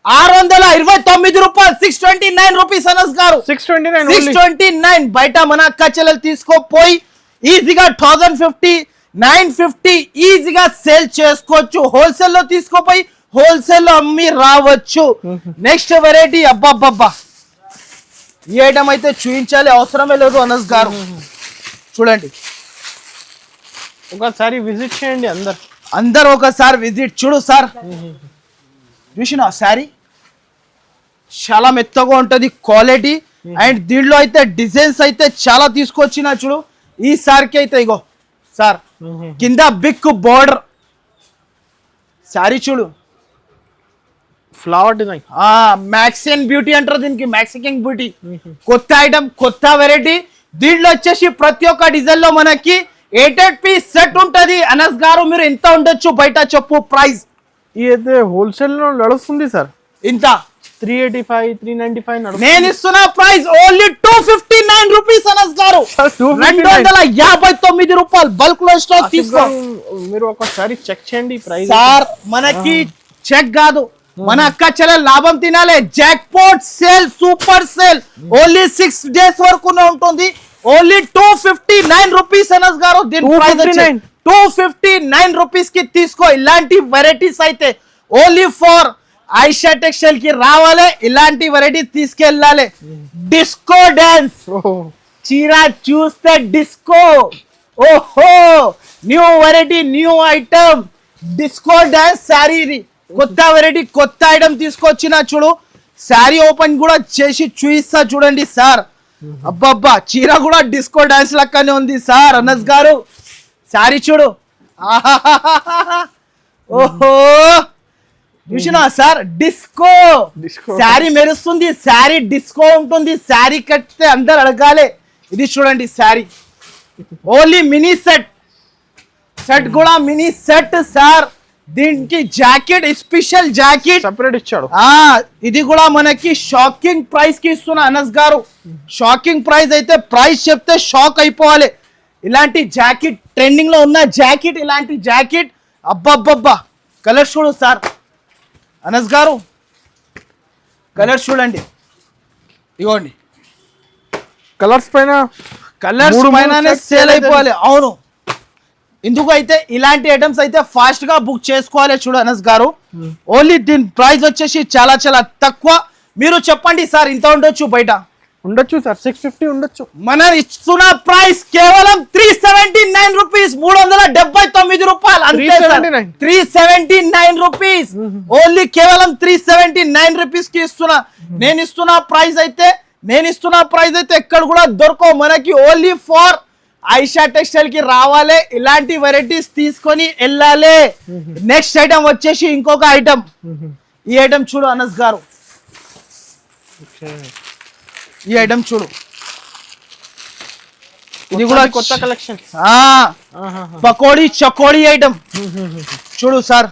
629 రూపాయలు. 629 రూపీస్ అనస్ గారు. 629 బయట మన అక్క చెల్లెలు తీసుకోపోయి ఈజీగా 1050 950 ఈజీగా సేల్ చేసుకోవచ్చు. హోల్సేల్ లో తీసుకోపోయి హోల్సేల్ లో అమ్మి రావచ్చు. నెక్స్ట్ వెరైటీ అబ్బా ఈ ఐటమ్ అయితే చూపించాలి అవసరమే లేదు అనస్ గారు. చూడండి ఒకసారి విజిట్ చేయండి అందరు ఒకసారి విజిట్. చూడు సార్, చూసిన శారీ చాలా మెత్తగా ఉంటది క్వాలిటీ. అండ్ దీంట్లో అయితే డిజైన్స్ అయితే చాలా తీసుకొచ్చిన చూడు. ఈ సారికి అయితే ఇగో సార్ కింద బిగ్ బోర్డర్ శారీ చూడు. Flower design. మ్యాక్సియన్ బ్యూటీ అంటారు దీనికి, మ్యాక్సికన్ బ్యూటీ. కొత్త ఐటమ్, కొత్త వెరైటీ. దీంట్లో వచ్చేసి ప్రతి ఒక్క డిజైన్ లో మనకి 8 పీస్ సెట్ ఉంటది. అనస్ గారు మీరు ఎంత ఉండొచ్చు బయట చెప్పు ప్రైస్? ఇది హోల్సేల్ లో నడుస్తుంది సార్. ఇంత 385 395 నేను ఇస్తున్న ప్రైస్ ఓన్లీ 259 రూపీస్ అనస్ గారు. 259 రూపాయలు బల్క్ లో స్టాక్ తీసుకో. మీరు ఒకసారి చెక్ చేయండి ప్రైస్. సార్ మనకి చెక్ కాదు, మన అక్క చెల్లెలు లాభం తినాలి. Jackpot sale, super sale. Only 6 days వరకు ఉంటుంది. ఓన్లీ 259 రూపీస్ అనస్ గారు. దీని ప్రైస్ 259 రూపీస్ కి తీసుకో. ఇలాంటి వెరైటీస్ అయితే ఓన్లీ ఫర్ ఐషా టెక్స్టైల్ కి రావాలి. ఇలాంటి వెరైటీ తీసుకెళ్ళాలి. డిస్కో డాన్స్ చీర చూస్తే డిస్కో. ఓహో new variety, new item disco dance sari. కొత్త వెరైటీ, కొత్త ఐటమ్ తీసుకొచ్చిన చూడు. శారీ ఓపెన్ కూడా చేసి చూయిస్తా చూడండి సార్. అబ్బబ్బా చీర కూడా డిస్కో డాన్స్ లెక్కనే ఉంది సార్. అనస్ గారు శారీ చూడు. ఓహో చూసినా సార్, డిస్కో శారీ మెరుస్తుంది. శారీ డిస్కో ఉంటుంది. శారీ కట్టితే అందరు అడగాలి. ఇది చూడండి sari. Only mini set. Set కూడా మినీ సెట్ సార్. దీనికి జాకెట్, స్పెషల్ జాకెట్ సెపరేట్ ఇచ్చాడు. ఇది కూడా మనకి షాకింగ్ ప్రైస్ కి ఇస్తున్నా అనస్ గారు. షాకింగ్ ప్రైస్ అయితే ప్రైస్ చెప్తే షాక్ అయిపోవాలి. ఇలాంటి జాకెట్ ట్రెండింగ్ లో ఉన్న జాకెట్, ఇలాంటి జాకెట్ అబ్బబ్బబ్బా. కలర్ చూడు సార్ అనస్ గారు, కలర్ చూడండి. ఇగోండి కలర్స్ పైన, కలర్స్ పైన సేల్ అయిపోవాలి. అవును, ఇందుకు అయితే ఇలాంటి ఐటమ్స్ అయితే ఫాస్ట్ గా బుక్ చేసుకోవాలి చూడు అనస్ గారు. ఓన్లీ దీని ప్రైస్ వచ్చేసి చాలా చాలా తక్కువ. మీరు చెప్పండి సార్ ఇంత ఉండొచ్చు బయట? ఉండొచ్చు సార్, 650 ఉండొచ్చు. మన ఇస్తున్న ప్రైస్ కేవలం 379 రూపీస్. 379 రూపాయలు అంతే సార్. 379 రూపీస్. ఓన్లీ కేవలం 379 రూపీస్ కి ఇస్తున్నా. నేను ఇస్తున్న ప్రైస్ అయితే ఎక్కడ కూడా దొరకవు మనకి. ఓన్లీ ఫర్ ఐషా టెక్స్టైల్ కి రావాలి. ఇలాంటి వెరైటీస్ తీసుకొని వెళ్ళాలి. నెక్స్ట్ ఐటమ్ వచ్చేసి ఇంకొక ఐటమ్. ఈ ఐటమ్ చూడు అనస్ గారు. ఈ ఐటమ్ చూడు. ఇది కూడా కొత్త కలెక్షన్. పకోడీ చకోడీ ఐటమ్ చూడు సార్.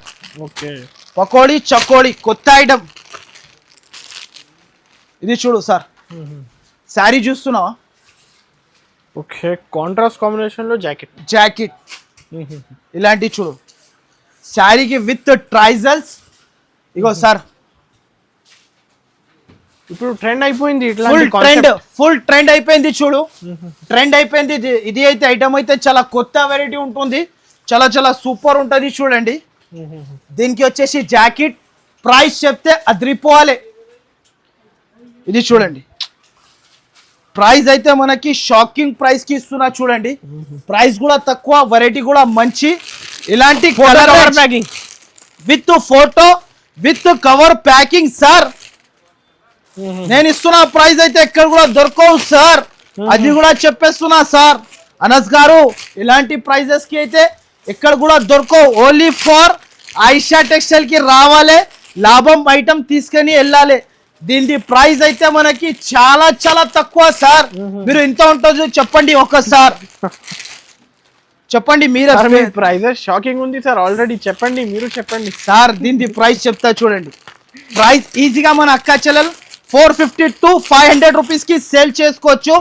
పకోడీ చకోడీ కొత్త ఐటమ్. ఇది చూడు సార్. శారీ చూస్తున్నావా? ఓకే, కాంట్రాస్ట్ కాంబినేషన్ లో జాకెట్. జాకెట్ ఇలాంటి చూడు, శారీకి విత్ ట్రైజల్స్. ఇగో సార్, ఇప్పుడు ట్రెండ్ అయిపోయింది ఫుల్ ట్రెండ్ అయిపోయింది చూడు, ట్రెండ్ అయిపోయింది ఇది అయితే ఐటమ్ అయితే చాలా కొత్త వెరైటీ ఉంటుంది, చాలా చాలా సూపర్ ఉంటుంది చూడండి. దీనికి వచ్చేసి జాకెట్ ప్రైస్ చెప్తే అదిరిపోవాలి. ఇది చూడండి, ప్రైస్ అయితే మనకి షాకింగ్ ప్రైస్ కి ఇస్తున్నా చూడండి. ప్రైస్ కూడా తక్కువ, వెరైటీ కూడా మంచి. ఇలాంటి colour packing with photo with cover packing sir. నేను ఇస్తున్న ప్రైస్ అయితే ఎక్కడ కూడా దొరకవు సార్, అది కూడా చెప్పేస్తున్నా సార్. అనస్ గారు, ఇలాంటి ప్రైజెస్ కి అయితే ఎక్కడ కూడా దొరకవు. ఓన్లీ ఫర్ ఆయిషా టెక్స్టైల్ కి రావాలి, లాభం ఐటమ్ తీసుకొని వెళ్ళాలి. దీని ప్రైస్ అయితే మనకి చాలా చాలా తక్కువ సార్. మీరు ఎంత ఉంటుందో చెప్పండి ఒక్కసారి, చెప్పండి మీరు. ప్రైజెస్ షాకింగ్ ఉంది సార్, ఆల్రెడీ చెప్పండి, మీరు చెప్పండి సార్. దీని ప్రైస్ చెప్తా చూడండి. ప్రైస్ ఈజీగా మన అక్క చెల్లెలు 450 to 500 రూపీస్ కి సేల్ చేసుకోవచ్చు.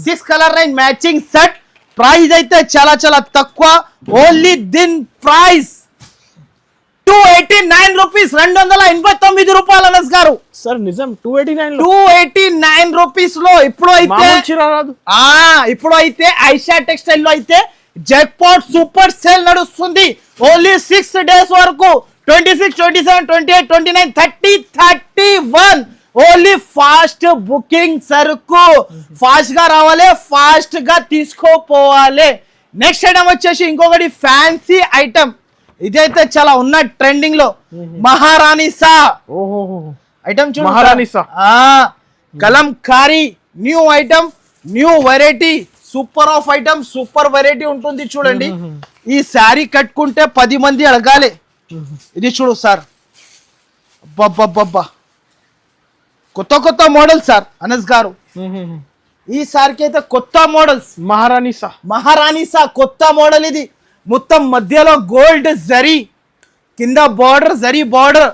6 colour range matching set. Price అయితే చాలా చాలా తక్కువ. ఓన్లీ దీని ప్రైస్ 289 రూపీస్, 289 రూపాయలు అనస్ గారు. సార్ నిజం, 289 రూపీస్ లో ఇప్పుడు అయితే ఆయిషా టెక్స్టైల్ లో అయితే జాక్పాట్ సూపర్ సేల్ నడుస్తుంది. ఓన్లీ 6 డేస్ వరకు, 26, 27, 28, 29, 30, 31. ఓన్లీ ఫాస్ట్ బుకింగ్ సరుకు, ఫాస్ట్ గా రావాలి, ఫాస్ట్ గా తీసుకోపోవాలి. నెక్స్ట్ ఐటమ్ వచ్చేసి ఇంకొకటి ఫ్యాన్సీ ఐటమ్. ఇదైతే చాలా ఉన్న ట్రెండింగ్ లో మహారాణిసా ఐటమ్ చూడండి. మహారాణిసా Kalamkari new item, new variety, super of item, super variety ఉంటుంది చూడండి. ఈ శారీ కట్టుకుంటే 10 మంది అడగాలి. ఇది చూడు సార్, అబ్బబ్బబ్బబ్బా, కొత్త కొత్త మోడల్ సార్ అనస్ గారు. ఈ సారికి అయితే కొత్త మోడల్స్. మహారాణిసా కొత్త మోడల్. ఇది మొత్తం మధ్యలో గోల్డ్ జరీ, కింద border zari border,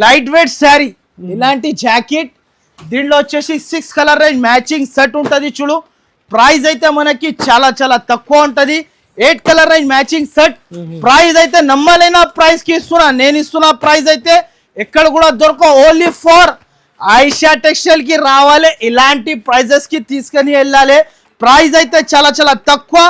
light weight sari. ఇలాంటి జాకెట్, దీనిలో వచ్చేసి 6 కలర్ రేంజ్ మ్యాచింగ్ సెట్ ఉంటుంది చూడు. ప్రైస్ అయితే మనకి చాలా చాలా తక్కువ ఉంటది. 8 colour range matching set. Price అయితే నమ్మలేని ప్రైస్ కి ఇస్తున్నా. నేను ఇస్తున్న ప్రైస్ అయితే ఎక్కడ కూడా దొరకవు. ఓన్లీ ఫర్ ఆయిషా టెక్స్టైల్ కి రావాలి, ఇలాంటి ప్రైజెస్ కి తీసుకొని వెళ్ళాలి. ప్రైస్ అయితే చాలా చాలా తక్కువ.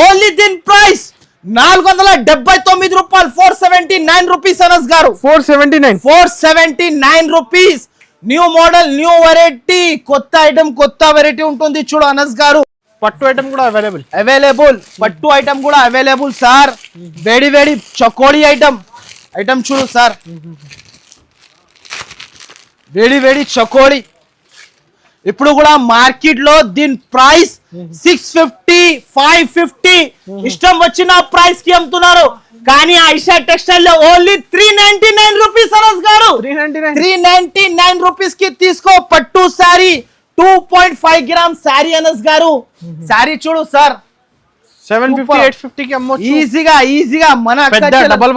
ఓన్లీ దీని ప్రైస్ 479 రూపాయలు, 479 రూపీస్ అనస్ గారు. 479 rupees. New model, new variety, కొత్త ఐటమ్, కొత్త వెరైటీ ఉంటుంది చూడు అనస్ గారు. పట్టు ఐటమ్ కూడా అవైలబుల్, పట్టు ఐటమ్ కూడా అవైలబుల్ సార్. వేడి వేడి చకోడీ ఐటమ్ చూడు సార్, వేడి వేడి చకోడీ. ఇప్పుడు కూడా మార్కెట్ లో దీని ప్రైస్ 650, 550 ఇష్టం వచ్చిన ప్రైస్ కి అమ్ముతున్నారు. కానీ ఆయిషా టెక్స్టైల్ లో ఓన్లీ 399 రూపీస్ అనస్ గారు. 399 రూపీస్ కి తీసుకో. పట్టు శారీ, 2.5 గ్రామ్ శారీ అనస్ గారు. శారీ చూడు సార్, 750, 850 కి అమ్మొచ్చు ఈజీగా. మన డబల్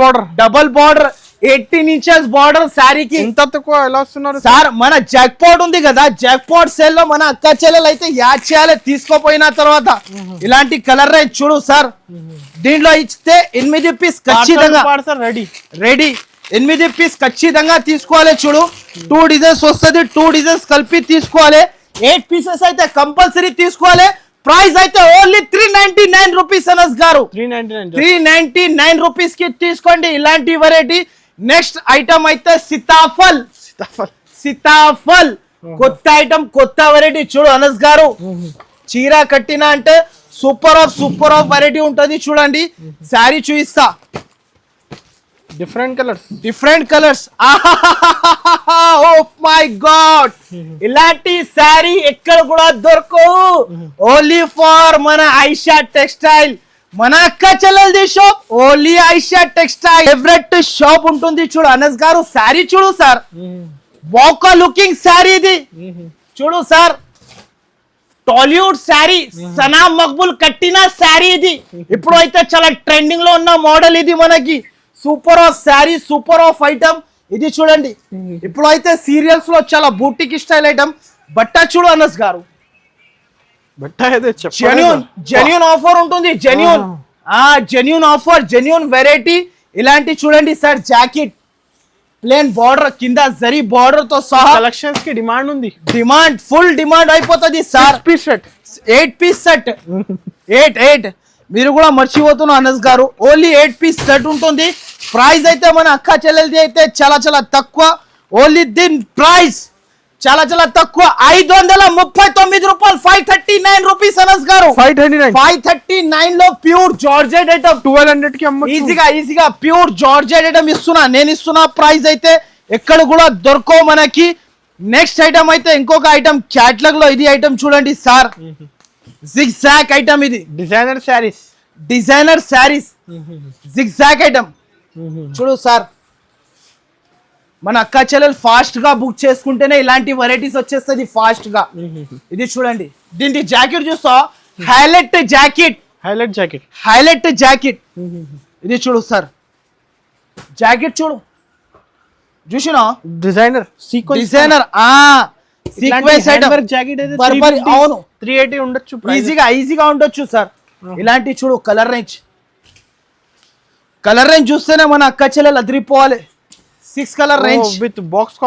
బార్డర్ 18 ఇంచెస్ బార్డర్ శారీకి. ఇంత తక్కువ ఎలా వస్తున్నారు సార్? మన జాక్పాట్ ఉంది కదా, జాక్పాట్ సేల్ లో మన అక్క చెల్లెలు అయితే యాడ్ చేయాలి తీసుకోపోయిన తర్వాత. ఇలాంటి కలర్ రేంజ్ చూడు సార్. దీంట్లో ఇస్తే 8 పీస్ ఖచ్చితంగా రెడీ. 8 పీస్ ఖచ్చితంగా తీసుకోవాలి చూడు. 2 డిజైన్స్ వస్తుంది, 2 డిజైన్స్ కలిపి తీసుకోవాలి. 8 పీసెస్ అయితే కంపల్సరీ తీసుకోవాలి. ప్రైస్ అయితే ఓన్లీ 399 రూపీస్ అనస్ గారు. 399 రూపీస్ కి తీసుకోండి ఇలాంటి వెరైటీ. నెక్స్ట్ ఐటమ్ అయితే సీతాఫల్ కొత్త ఐటమ్, కొత్త వెరైటీ చూడు అనస్ గారు. చీర కట్టిన అంటే సూపర్ ఆఫ్ వెరైటీ ఉంటది చూడండి. శారీ చూపిస్తా, different colours. Oh my God, ఇలాంటి శారీ ఎక్కడ కూడా దొరకవు. ఓన్లీ ఫర్ మన ఆయిషా టెక్స్టైల్, మన అక్క చెల్లెలది shop. Only Aisha textile favourite shop ఉంటుంది చూడు అనస్ గారు. శారీ చూడు సార్, వాకా లుకింగ్ శారీ ఇది చూడు సార్. టాలీవుడ్ శారీ, సనా మక్బూల్ కట్టిన శారీ ఇది. ఇప్పుడు అయితే చాలా ట్రెండింగ్ లో ఉన్న మోడల్ ఇది. మనకి super of sari, super of item ఇది చూడండి. ఇప్పుడు అయితే సీరియల్స్ లో చాలా బూటిక్ స్టైల్ ఐటమ్. బట్ట చూడు అనస్ గారు, బట్ట అయితే జెన్యూన్ ఆఫర్ ఉంటుంది, జెన్యూన్ ఆఫర్, జెన్యూన్ వెరైటీ. ఇలాంటి చూడండి సార్, జాకెట్ ప్లేన్ బార్డర్ కింద జరీ బార్డర్ తో సహా కలెక్షన్స్ కి డిమాండ్ ఉంది, ఫుల్ డిమాండ్ అయిపోతుంది సార్. 8 పీస్ సెట్ 8 మీరు కూడా మర్చిపోతున్నారు అనస్ గారు, ఓన్లీ 8 పీస్ సెట్ ఉంటుంది. ప్రైస్ అయితే మన అక్క చెల్లెలది అయితే చాలా తక్కువ, ఓన్లీ దీని ప్రైస్ చాలా తక్కువ, 539 రూపాయలు, 539 రూపీస్ అనస్ గారు. 539 లో ప్యూర్ జార్జెట్ ఐటమ్ 1200 కి ఈజీగా ప్యూర్ జార్జెట్ ఐటమ్ నేను ఇస్తున్నా. ప్రైస్ అయితే ఎక్కడ కూడా దొరకవు మనకి. నెక్స్ట్ ఐటమ్ అయితే ఇంకొక ఐటమ్ క్యాటలాగ్ లో, ఇది ఐటమ్ చూడండి సార్, జిగ్జాగ్ ఐటమ్, ఇది డిజైనర్ శారీస్ జిగ్జాగ్ ఐటమ్ చూడు సార్. మన అక్క చెల్లెలు ఫాస్ట్ గా బుక్ చేసుకుంటేనే ఇలాంటి వెరైటీస్ వచ్చేస్తుంది ఫాస్ట్ గా. ఇది చూడండి, దీనికి జాకెట్ చూస్తా, హైలైట్ జాకెట్ ఇది చూడు సార్, జాకెట్ చూడు, చూసినా డిజైనర్ సీక్వెన్స్ ఐటమ్ అవును 380 ఉండొచ్చు, ఈజీగా ఉండొచ్చు సార్. ఇలాంటి చూడు కలర్ రేంజ్ చూస్తేనే మన అక్క చెల్లెలు అదిరిపోవాలి. 6 colour range with box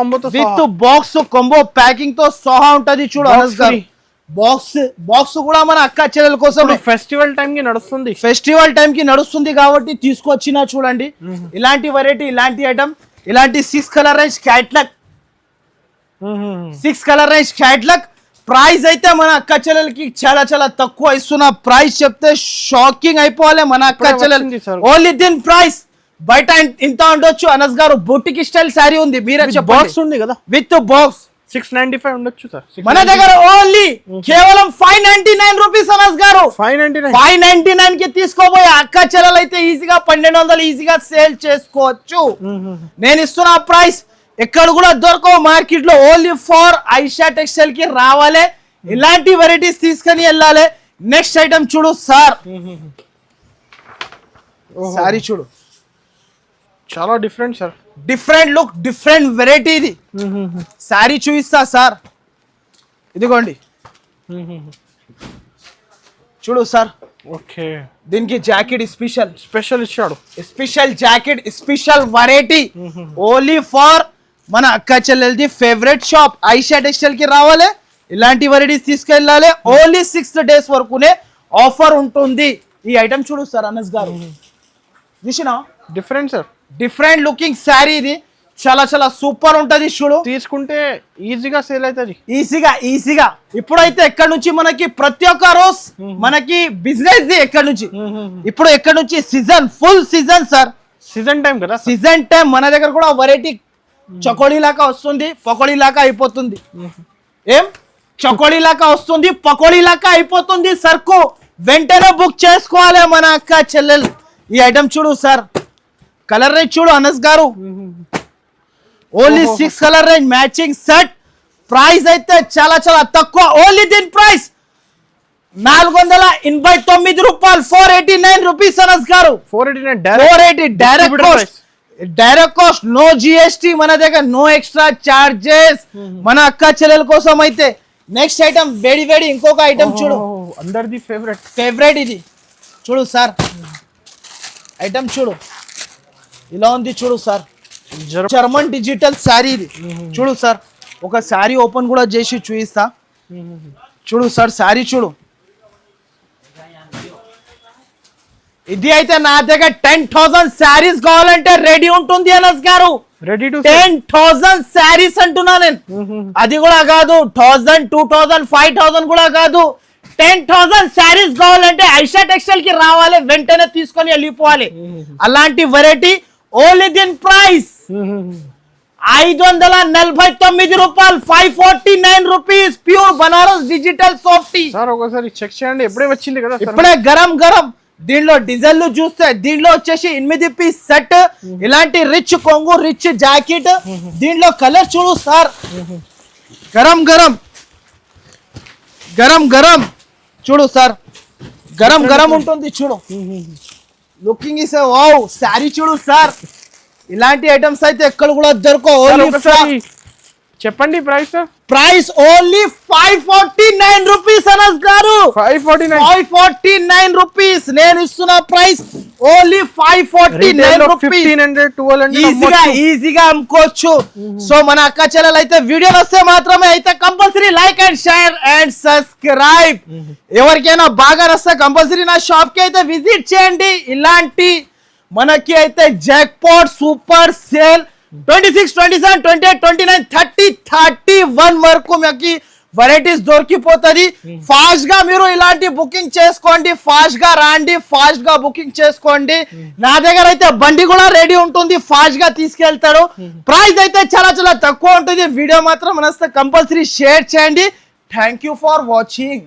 combo packing తో సహా ఉంటది చూడు అనస్ గారు. బాక్స్ కూడా మన అక్క చెల్లెల కోసం ఫెస్టివల్ టైం కి నడుస్తుంది కాబట్టి తీసుకొచ్చినా చూడండి. ఇలాంటి వెరైటీ, ఇలాంటి ఐటమ్, ఇలాంటి 6 కలర్ రేంజ్ క్యాట్లాగ్. ప్రైస్ అయితే మన అక్క చెల్లెలకి చాలా తక్కువ ఇస్తున్నా. ప్రైస్ చెప్తే షాకింగ్ అయిపోవాలి మన అక్క చెల్లెలు. ఓన్లీ దీని ప్రైస్ బయట ఇంత ఉండొచ్చు అనస్ గారు. బొటిక్ స్టైల్ శారీ ఉంది, మీరే బాక్స్ ఉంది కదా, విత్ బాక్స్ 695 ఉండొచ్చు సార్. మన దగ్గర ఓన్లీ కేవలం 599 రూపీస్ అనస్ గారు. 599 కి తీసుకోబోయే అక్క చెల్లెలు అయితే ఈజీగా 1200 ఈజీగా సేల్ చేసుకోవచ్చు. నేను ఇస్తున్న ప్రైస్ ఎక్కడ కూడా దొరకవు మార్కెట్ లో. ఓన్లీ ఫర్ ఐషా టెక్స్టైల్ కి రావాలి, ఇలాంటి వెరైటీస్ తీసుకొని వెళ్ళాలి. నెక్స్ట్ ఐటమ్ చూడు సార్, సారీ చూడు, చాలా different sir, different look, different variety. ఇది సారీ చూపిస్తా సార్, ఇదిగోండి చూడు సార్. ఓకే, దీనికి జాకెట్ స్పెషల్ ఇచ్చాడు, special jacket, special variety. Only for మన అక్క చెల్లెలది ఫేవరెట్ షాప్ ఐషా టెక్స్టైల్ కి రావాలి, ఇలాంటి వెరైటీస్ తీసుకెళ్ళాలి. ఓన్లీ 6 days వరకునే ఆఫర్ ఉంటుంది. ఈ ఐటమ్ చూడు సార్ అనస్ గారు, చూసినా డిఫరెంట్ లుకింగ్ శారీ. ఇది చాలా సూపర్ ఉంటది చూడు, తీసుకుంటే ఈజీగా సేల్ అవుతుంది, ఈజీగా. ఇప్పుడైతే ఎక్కడ నుంచి మనకి ప్రతి ఒక్క రోజు మనకి బిజినెస్ ఎక్కడ నుంచి, ఇప్పుడు ఎక్కడ నుంచి season, full season sir, season time కదా, సీజన్ టైం. మన దగ్గర కూడా వెరైటీ చకోడీ లాగా వస్తుంది, పకోడీ లాగా అయిపోతుంది. చకోడీ లాగా వస్తుంది, పకోడీ లాగా అయిపోతుంది. సరుకు వెంటనే బుక్ చేసుకోవాలి మన అక్క చెల్లెలు. ఈ ఐటమ్ చూడు సార్, కలర్ రేంజ్ చూడు అనస్ గారు, only 6 colour range matching set. Price అయితే చాలా తక్కువ, ఓన్లీ దీని ప్రైస్ 489 రూపాయలు, 489 రూపీస్ అనస్ గారు. 480 డైరెక్ట్ కాస్ట్, నో జిఎస్టీ మన దగ్గర, నో ఎక్స్ట్రా చార్జెస్ మన అక్క చెల్లెల కోసం అయితే. నెక్స్ట్ ఐటమ్ వేడి ఇంకొక ఐటమ్ చూడు, అందరిది ఫేవరెట్ ఇది చూడు సార్. ఐటమ్ చూడు, ఇలా ఉంది చూడు సార్, జర్మన్ డిజిటల్ శారీ. ఇది చూడు సార్, ఒక శారీ ఓపెన్ కూడా చేసి చూపిస్తా చూడు సార్. శారీ చూడు, ఇది అయితే నా దగ్గర 10,000 శారీస్ కావాలంటే రెడీ ఉంటుంది అనస్ గారు. 10,000 శారీస్ అంటున్నా నేను, అది కూడా కాదు 1000, 2000, 5000 కూడా కాదు. 10,000 శారీస్ కావాలంటే ఐషా టెక్స్టైల్ కి రావాలి, వెంటనే తీసుకొని వెళ్ళిపోవాలి. అలాంటి వెరైటీ. ఓన్లీ దీని ప్రైస్ 549 రూపాయలు, 549 rupees. Pure Banaras digital softy. ఒకసారి చెక్ చేయండి, ఎప్పుడే వచ్చింది కదా, ఇప్పుడే గరం. దీనిలో డిజైన్లు చూస్తే దీనిలో వచ్చేసి 8 పీస్ సెట్, ఇలాంటి రిచ్ కొంగు, రిచ్ జాకెట్. దీనిలో కలర్ చూడు సార్, గరం చూడు సార్, గరం ఉంటుంది చూడు. Looking is wow. శారీ చూడు సార్, ఇలాంటి ఐటమ్స్ అయితే ఎక్కడ కూడా దొరకవు. చెప్పండి price. Price only 549 rupees Anas గారు. 549 రూపీస్ నేను ఇస్తున్న ప్రైస్ ఓన్లీ 549 రూపీస్. 1500 ఈజీగా అమ్ముకోవచ్చు. సో మన అక్క చెల్లెలు అయితే వీడియో వస్తే మాత్రమే అయితే compulsory like and share and subscribe. ఎవరికైనా బాగా నస్తే కంపల్సరీ నా షాప్ కి అయితే విజిట్ చేయండి. ఇలాంటి మనకి అయితే జాక్పాట్ సూపర్ సేల్ 26, 27, 28, 29, 30, 31 వరకు మీకు వెరైటీస్ దొరికిపోతుంది. ఫాస్ట్ గా మీరు ఇలాంటి బుకింగ్ చేసుకోండి, ఫాస్ట్ గా రాండి, ఫాస్ట్ గా బుకింగ్ చేసుకోండి. నా దగ్గర అయితే బండి కూడా రెడీ ఉంటుంది, ఫాస్ట్ గా తీసుకెళ్తాడు. ప్రైస్ అయితే చాలా చాలా తక్కువ ఉంటుంది. వీడియో మాత్రం మనస్తే కంపల్సరీ షేర్ చేయండి. Thank you for watching.